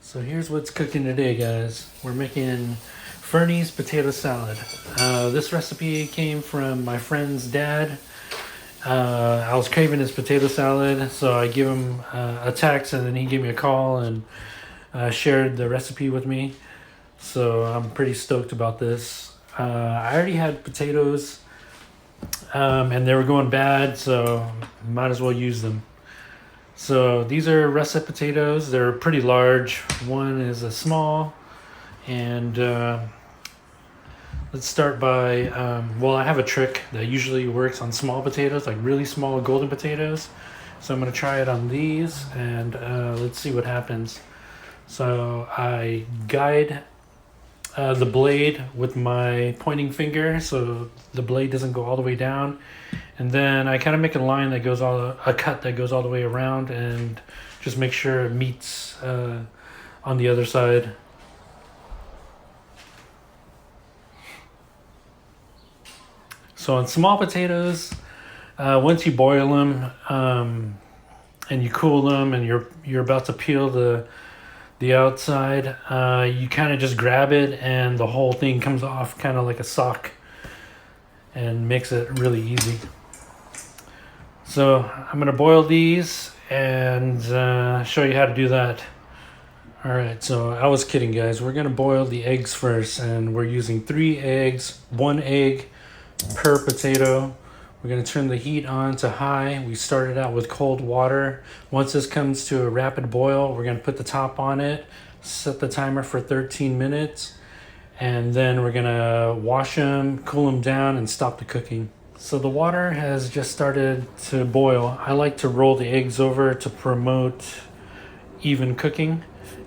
So here's what's cooking today, guys. We're making Fernie's potato salad. This recipe came from my friend's dad. I was craving his potato salad, so I gave him a text, and then he gave me a call and shared the recipe with me. So I'm pretty stoked about this. I already had potatoes, and they were going bad, so might as well use them. So these are russet potatoes. They're pretty large. One is a small, and let's start by, well, I have a trick that usually works on small potatoes, like really small golden potatoes. So I'm gonna try it on these, and let's see what happens. So I guide the blade with my pointing finger so the blade doesn't go all the way down, and then I kind of make a line that goes a cut that goes all the way around, and just make sure it meets on the other side. So on small potatoes, once you boil them and you cool them, and you're about to peel the outside, you kind of just grab it and the whole thing comes off kind of like a sock, and makes it really easy. So I'm gonna boil these and show you how to do that. All right, so I was kidding, guys. We're gonna boil the eggs first, and we're using 3 eggs, 1 egg per potato. We're going to turn the heat on to high. We started out with cold water. Once this comes to a rapid boil, we're going to put the top on it, set the timer for 13 minutes, and then we're going to wash them, cool them down, and stop the cooking. So the water has just started to boil. I like to roll the eggs over to promote even cooking.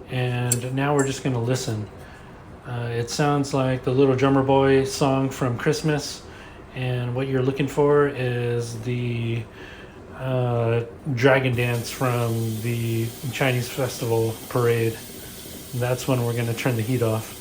And now we're just going to listen. It sounds like the Little Drummer Boy song from Christmas. And what you're looking for is the dragon dance from the Chinese festival parade. That's when we're going to turn the heat off.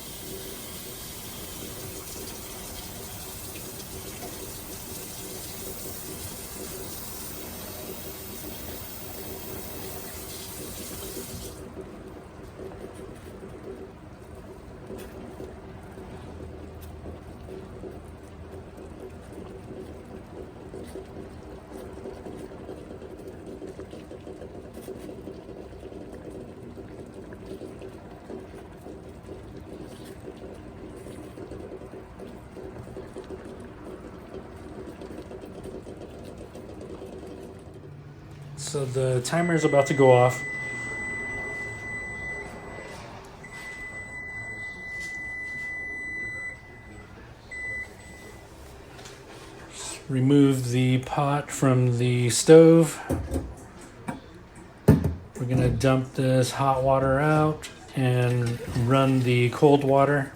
So the timer is about to go off. Remove the pot from the stove. We're gonna dump this hot water out and run the cold water.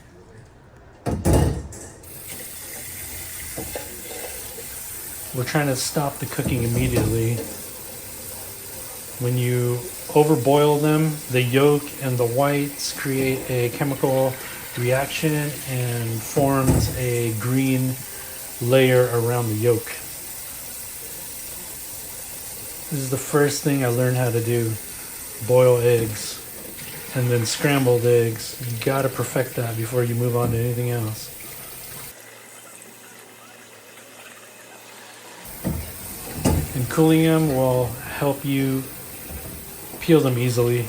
We're trying to stop the cooking immediately. When you overboil them, the yolk and the whites create a chemical reaction and forms a green layer around the yolk. This is the first thing I learned how to do. Boil eggs, and then scrambled eggs. You gotta perfect that before you move on to anything else. And cooling them will help you peel them easily.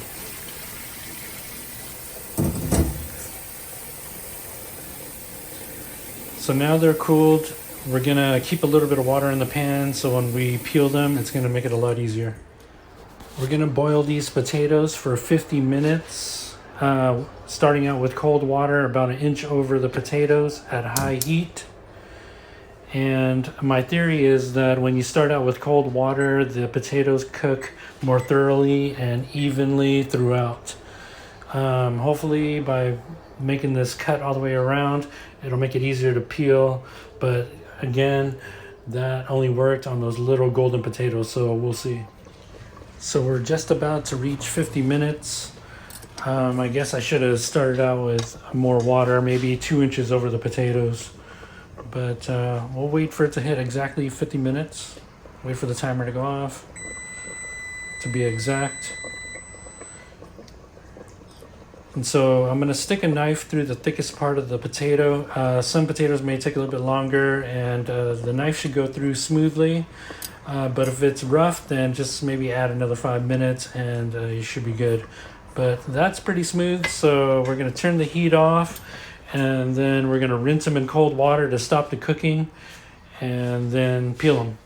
So now they're cooled. We're gonna keep a little bit of water in the pan, so when we peel them, it's gonna make it a lot easier. We're gonna boil these potatoes for 50 minutes, starting out with cold water about 1 inch over the potatoes at high heat. And my theory is that when you start out with cold water, the potatoes cook more thoroughly and evenly throughout. Hopefully by making this cut all the way around, it'll make it easier to peel. But again, that only worked on those little golden potatoes, so we'll see. So we're just about to reach 50 minutes. I guess I should have started out with more water, maybe 2 inches over the potatoes. But we'll wait for it to hit exactly 50 minutes. Wait for the timer to go off, to be exact. And so I'm going to stick a knife through the thickest part of the potato. Some potatoes may take a little bit longer, and the knife should go through smoothly. But if it's rough, then just maybe add another 5 minutes and you should be good. But that's pretty smooth, so we're going to turn the heat off, and then we're going to rinse them in cold water to stop the cooking, and then peel them.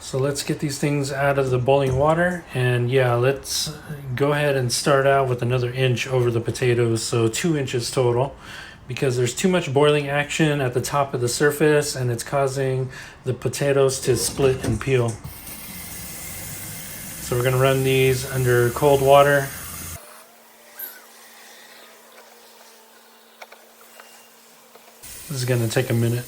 So let's get these things out of the boiling water, and yeah, let's go ahead and start out with another inch over the potatoes, so 2 inches total, because there's too much boiling action at the top of the surface and it's causing the potatoes to split and peel. So we're gonna run these under cold water. This is gonna take a minute.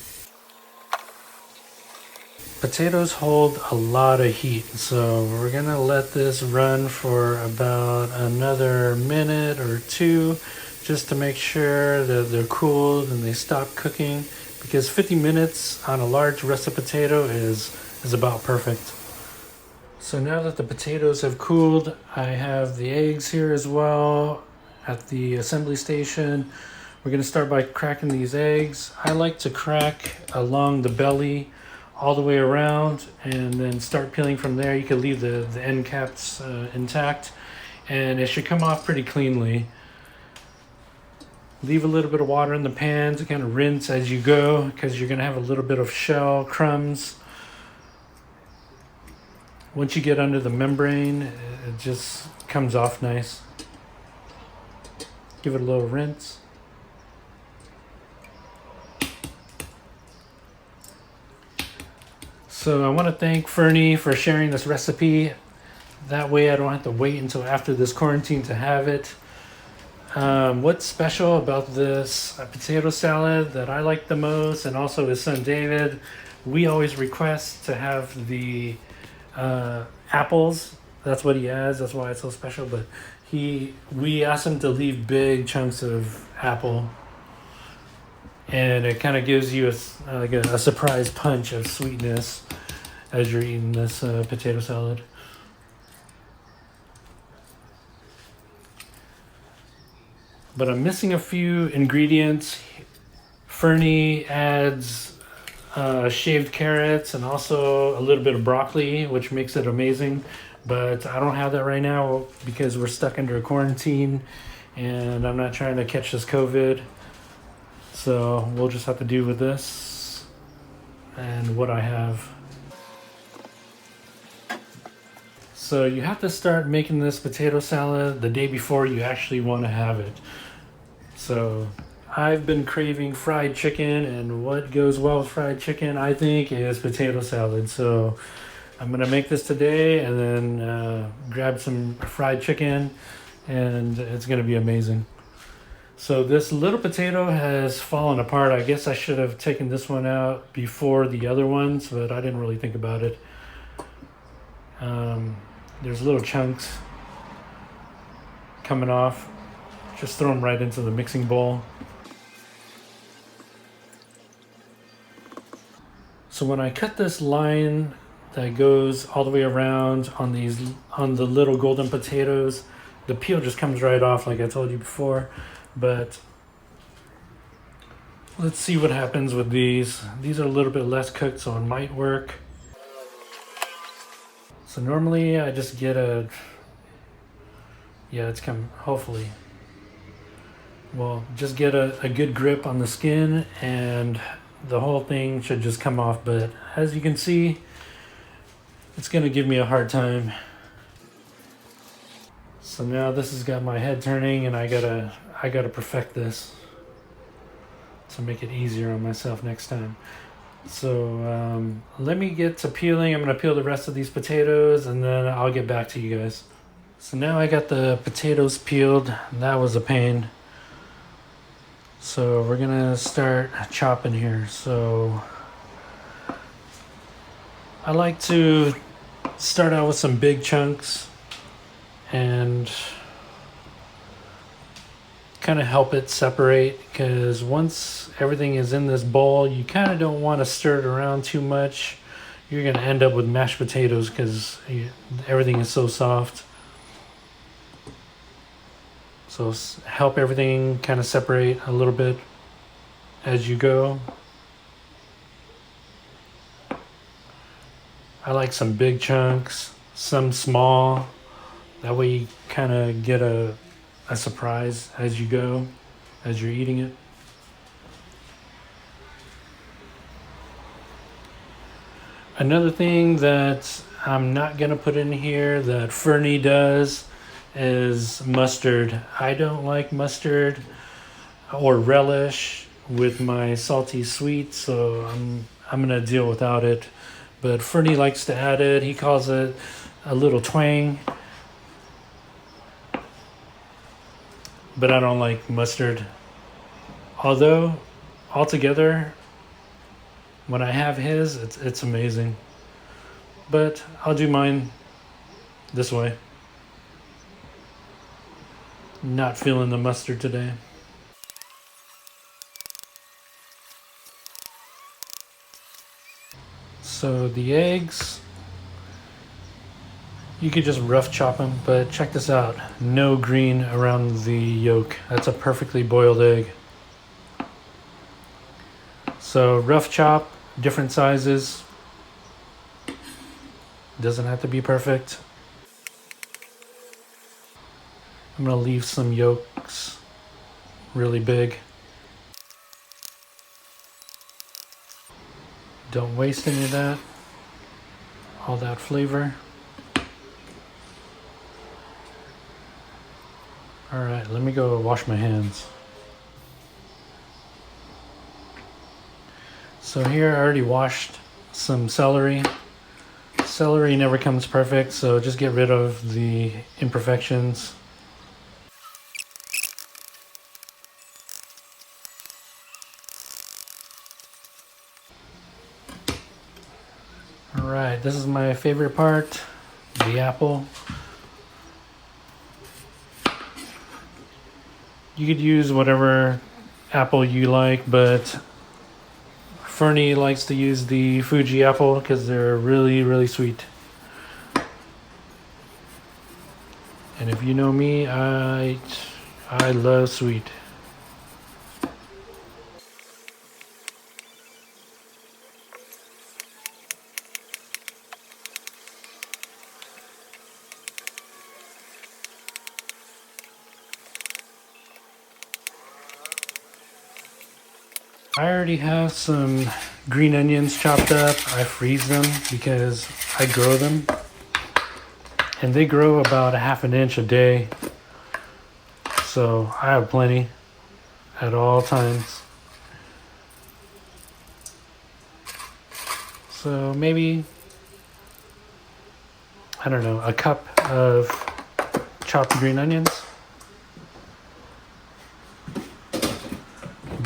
Potatoes hold a lot of heat, so we're gonna let this run for about another minute or two just to make sure that they're cooled and they stop cooking, because 50 minutes on a large russet potato is about perfect. So now that the potatoes have cooled, I have the eggs here as well at the assembly station. We're gonna start by cracking these eggs. I like to crack along the belly all the way around and then start peeling from there. You can leave the end caps intact, and it should come off pretty cleanly. Leave a little bit of water in the pan to kind of rinse as you go, because you're gonna have a little bit of shell crumbs. Once you get under the membrane, it just comes off nice. Give it a little rinse. So I want to thank Fernie for sharing this recipe. That way I don't have to wait until after this quarantine to have it. What's special about this potato salad that I like the most, and also his son David, we always request to have the apples. That's what he has. That's why it's so special. But we asked him to leave big chunks of apple, and it kind of gives you a surprise punch of sweetness as you're eating this potato salad. But I'm missing a few ingredients. Fernie adds shaved carrots and also a little bit of broccoli, which makes it amazing. But I don't have that right now because we're stuck under a quarantine and I'm not trying to catch this COVID. So we'll just have to do with this and what I have. So you have to start making this potato salad the day before you actually want to have it. So I've been craving fried chicken, and what goes well with fried chicken, I think, is potato salad. So I'm gonna make this today and then grab some fried chicken, and it's gonna be amazing. So this little potato has fallen apart. I guess I should have taken this one out before the other ones, but I didn't really think about it. There's little chunks coming off. Just throw them right into the mixing bowl. So when I cut this line that goes all the way around on the little golden potatoes, the peel just comes right off like I told you before. But let's see what happens with these. These are a little bit less cooked, so it might work. So normally I just get it's come, hopefully. Well, just get a good grip on the skin and the whole thing should just come off. But as you can see, it's gonna give me a hard time. So now this has got my head turning, and I gotta perfect this to make it easier on myself next time. So let me get to peeling. I'm gonna peel the rest of these potatoes and then I'll get back to you guys. So now I got the potatoes peeled. That was a pain. So we're gonna start chopping here. So I like to start out with some big chunks and kind of help it separate, because once everything is in this bowl, you kind of don't want to stir it around too much. You're going to end up with mashed potatoes because everything is so soft. So help everything kind of separate a little bit as you go. I like some big chunks, some small. That way you kind of get a surprise as you go, as you're eating it. Another thing that I'm not going to put in here that Fernie does is mustard. I don't like mustard or relish with my salty sweet, so I'm going to deal without it. But Fernie likes to add it. He calls it a little twang. But I don't like mustard. Although, altogether, when I have his, it's amazing. But I'll do mine this way. Not feeling the mustard today. So the eggs, you could just rough chop them, but check this out. No green around the yolk. That's a perfectly boiled egg. So rough chop, different sizes. Doesn't have to be perfect. I'm gonna leave some yolks really big. Don't waste any of that. All that flavor. All right, let me go wash my hands. So here I already washed some celery. Celery never comes perfect, so just get rid of the imperfections. All right, this is my favorite part, the apple. You could use whatever apple you like, but Fernie likes to use the Fuji apple because they're really, really sweet. And if you know me, I love sweet. I already have some green onions chopped up. I freeze them because I grow them. And they grow about a half an inch a day. So I have plenty at all times. So maybe, I don't know, a cup of chopped green onions.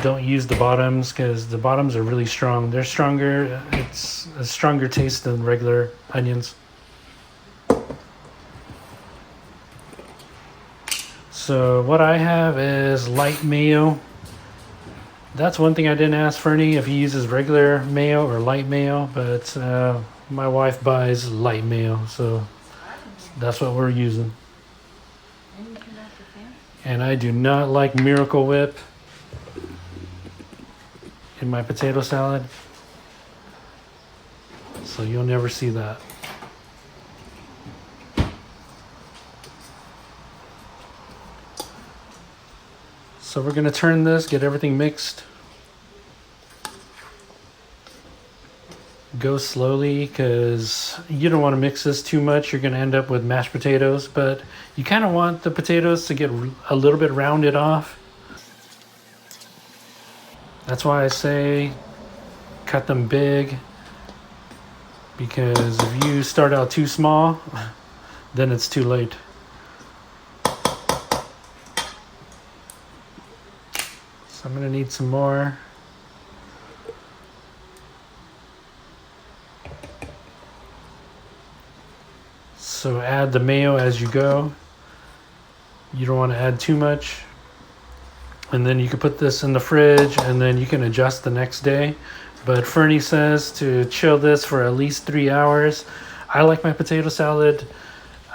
Don't use the bottoms because the bottoms are really strong. They're stronger. It's a stronger taste than regular onions. So what I have is light mayo. That's one thing I didn't ask Fernie if he uses regular mayo or light mayo, but my wife buys light mayo, so that's what we're using. And I do not like Miracle Whip in my potato salad, so you'll never see that. So we're gonna turn this, get everything mixed. Go slowly because you don't want to mix this too much. You're gonna end up with mashed potatoes, but you kind of want the potatoes to get a little bit rounded off. That's why I say cut them big, because if you start out too small, then it's too late. So I'm gonna need some more. So add the mayo as you go. You don't want to add too much. And then you can put this in the fridge and then you can adjust the next day. But Fernie says to chill this for at least 3 hours. I like my potato salad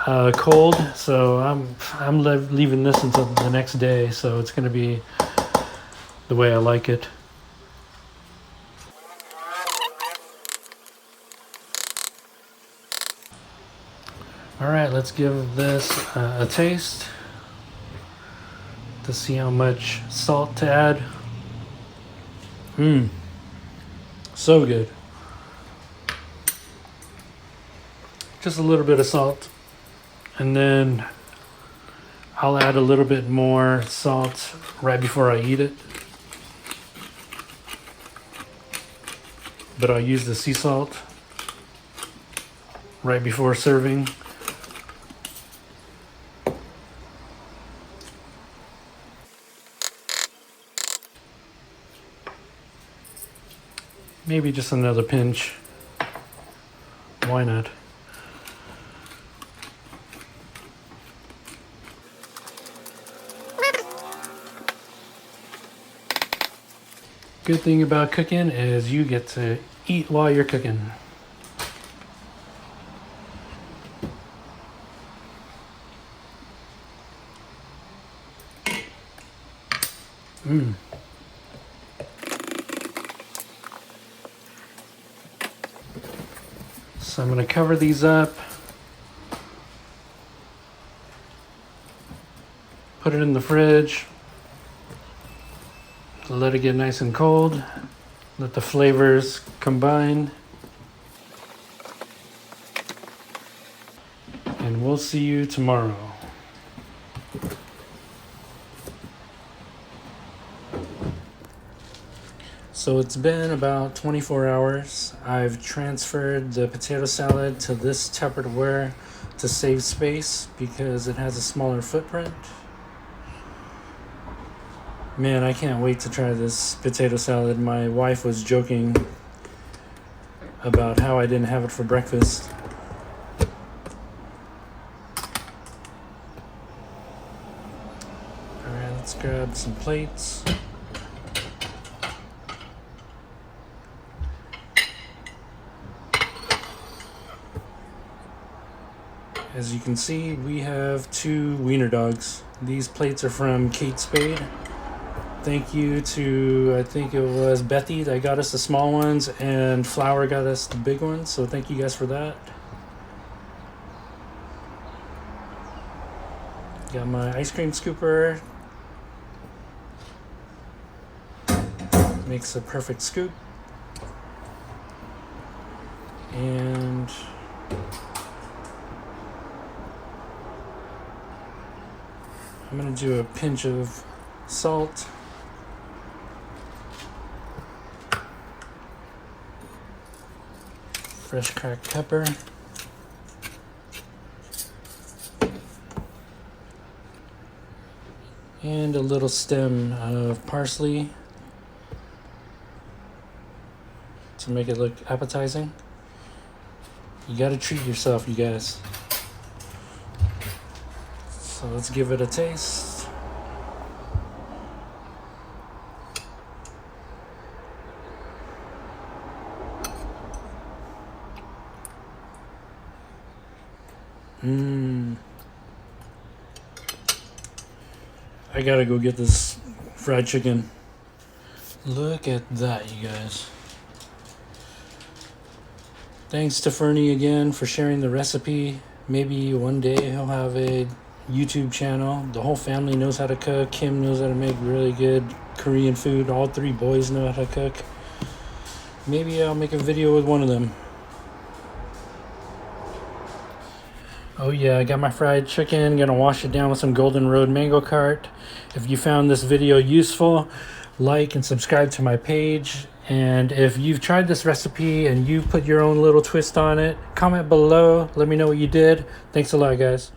cold, so I'm leaving this until the next day, so it's going to be the way I like it. All right, let's give this a taste to see how much salt to add. So good. Just a little bit of salt, and then I'll add a little bit more salt right before I eat it. But I'll use the sea salt right before serving. Maybe just another pinch. Why not? Good thing about cooking is you get to eat while you're cooking. So I'm going to cover these up, put it in the fridge, let it get nice and cold, let the flavors combine, and we'll see you tomorrow. So it's been about 24 hours. I've transferred the potato salad to this Tupperware to save space because it has a smaller footprint. Man, I can't wait to try this potato salad. My wife was joking about how I didn't have it for breakfast. Alright, let's grab some plates. As you can see, we have 2 wiener dogs. These plates are from Kate Spade. Thank you to, I think it was Bethy that got us the small ones, and Flower got us the big ones, so thank you guys for that. Got my ice cream scooper. Makes a perfect scoop. And I'm going to do a pinch of salt. Fresh cracked pepper. And a little stem of parsley to make it look appetizing. You gotta treat yourself, you guys. So let's give it a taste. I gotta go get this fried chicken. Look at that, you guys. Thanks to Fernie again for sharing the recipe. Maybe one day he'll have a YouTube channel. The whole family knows how to cook. Kim knows how to make really good Korean food. All 3 boys know how to cook. Maybe I'll make a video with one of them. Oh yeah, I got my fried chicken. Gonna wash it down with some Golden Road Mango Cart. If you found this video useful, like and subscribe to my page. And if you've tried this recipe and you put your own little twist on it, comment below. Let me know what you did. Thanks a lot, guys.